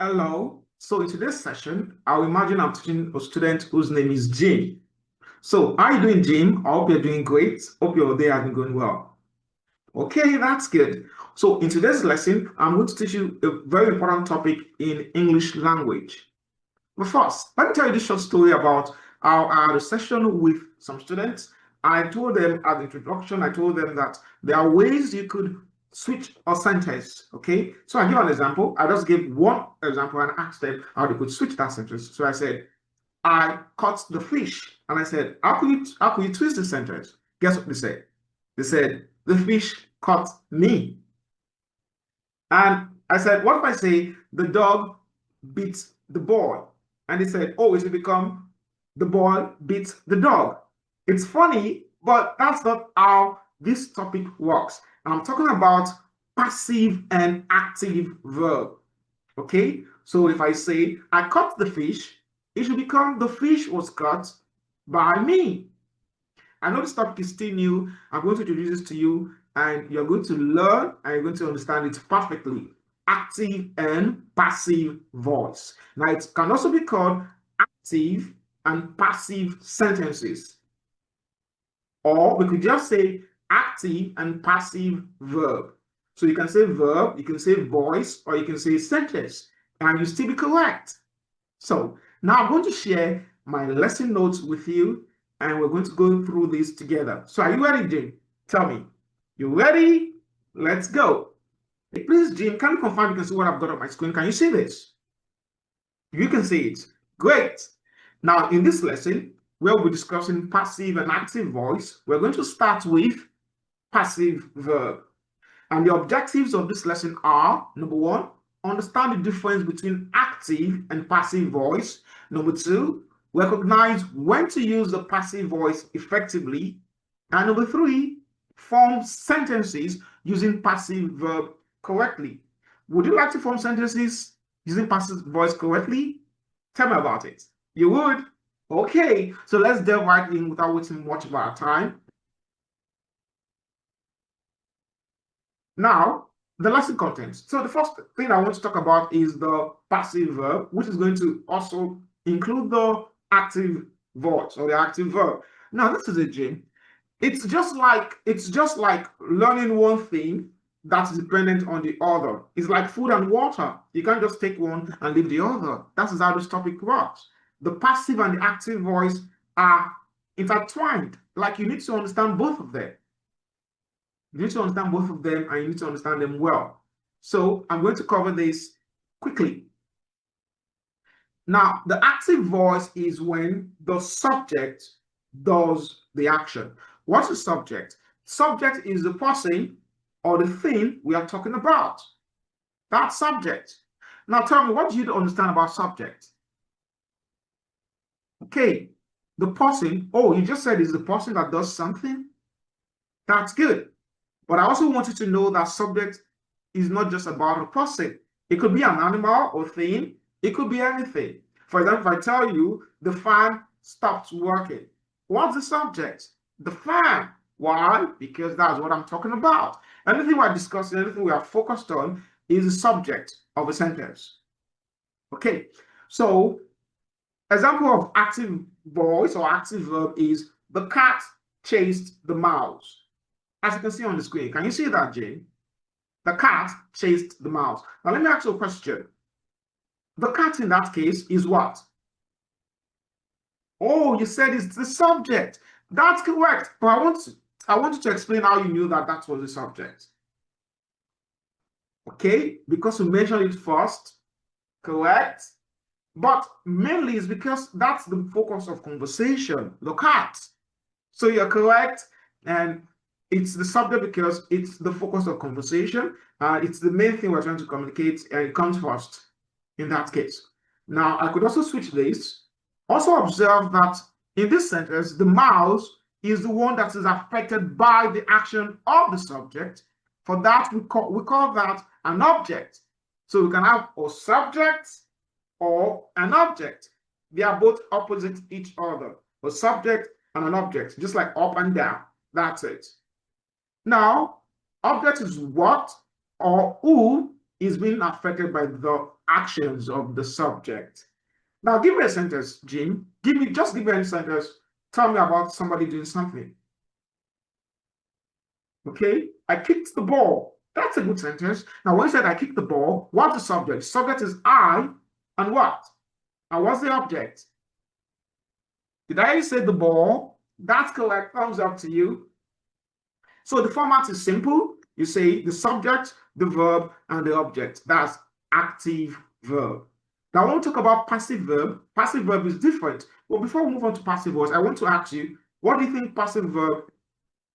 Hello. So in today's session, I'll imagine I'm teaching a student whose name is Jim. So how are you doing, Jim? I hope you're doing great. Hope your day has been going well. Okay, that's good. So in today's lesson, I'm going to teach you a very important topic in English language. But first, let me tell you this short story about how I had a session with some students. I told them at the introduction, I told them that there are ways you could switch a sentence. Okay, so I give an example. I just gave one example and asked them how they could switch that sentence. So I said, I caught the fish. And I said, how could you twist the sentence? Guess what they said? They said, the fish caught me. And I said, what if I say the dog beats the boy? And they said, oh, it will become the boy beats the dog. It's funny, but that's not how this topic works. I'm talking about passive and active verb. Okay, so if I say I caught the fish, it should become the fish was caught by me. I know this topic is still new. I'm going to introduce this to you, and you're going to learn and you're going to understand it perfectly. Active and passive voice. Now, it can also be called active and passive sentences. Or we could just say active and passive verb. So you can say verb, you can say voice, or you can say sentence, and you still be correct. So now I'm going to share my lesson notes with you, and we're going to go through this together. So are you ready, Jim? Tell me. You ready? Let's go. Hey, please, Jim, can you confirm you can see what I've got on my screen? Can you see this? You can see it. Great. Now, in this lesson, we'll be discussing passive and active voice. We're going to start with passive verb. And the objectives of this lesson are, number one, understand the difference between active and passive voice. Number two, recognize when to use the passive voice effectively. And number three, form sentences using passive verb correctly. Would you like to form sentences using passive voice correctly? Tell me about it. You would? Okay, so let's delve right in without wasting much of our time. Now, the lesson contents. So the first thing I want to talk about is the passive verb, which is going to also include the active voice or the active verb. Now, this is it, Jim. It's just like learning one thing that is dependent on the other. It's like food and water. You can't just take one and leave the other. That is how this topic works. The passive and the active voice are intertwined. Like you need to understand both of them. You need to understand both of them, and you need to understand them well. So I'm going to cover this quickly. Now, the active voice is when the subject does the action. What's the subject? Subject is the person or the thing we are talking about. That's subject. Now tell me, what do you understand about subject? Okay, the person, oh, you just said is the person that does something? That's good. But I also want you to know that subject is not just about a person. It could be an animal or thing. It could be anything. For example, if I tell you the fan stopped working, what's the subject? The fan. Why? Because that's what I'm talking about. Anything we're discussing, anything we are focused on is the subject of a sentence. Okay, so example of active voice or active verb is the cat chased the mouse. As you can see on the screen, can you see that, Jane? The cat chased the mouse. Now, let me ask you a question. The cat in that case is what? Oh, you said it's the subject. That's correct. But I want you to explain how you knew that that was the subject. Okay, because we mentioned it first, correct? But mainly it's because that's the focus of conversation, the cat. So you're correct, and it's the subject because it's the focus of conversation. It's the main thing we're trying to communicate, and it comes first in that case. Now, I could also switch this. Also observe that in this sentence, the mouse is the one that is affected by the action of the subject. For that, we call that an object. So we can have a subject or an object. They are both opposite each other. A subject and an object, just like up and down. That's it. Now, object is what or who is being affected by the actions of the subject. Now, give me a sentence, Jim. Just give me a sentence. Tell me about somebody doing something. Okay, I kicked the ball. That's a good sentence. Now, when you said I kicked the ball, what's the subject? The subject is I, and what? And what's the object? Did I say the ball? That's correct. Thumbs up to you. So the format is simple. You say the subject, the verb, and the object. That's active verb. Now, I want to talk about passive verb. Passive verb is different. But before we move on to passive verbs, I want to ask you, what do you think passive verb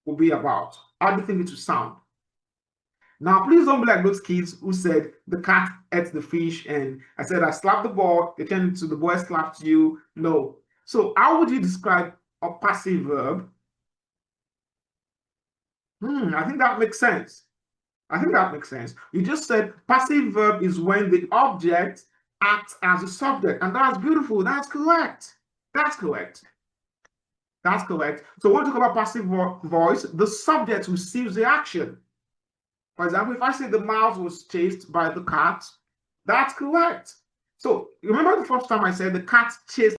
will be about? How do you think it will sound? Now, please don't be like those kids who said the cat ate the fish, and I said I slapped the ball, they turned into the boy slapped you. No. So how would you describe a passive verb? I think that makes sense. I think that makes sense. You just said passive verb is when the object acts as a subject, and that's beautiful. That's correct. That's correct. That's correct. So when we talk about passive voice, the subject receives the action. For example, if I say the mouse was chased by the cat, that's correct. So remember the first time I said the cat chased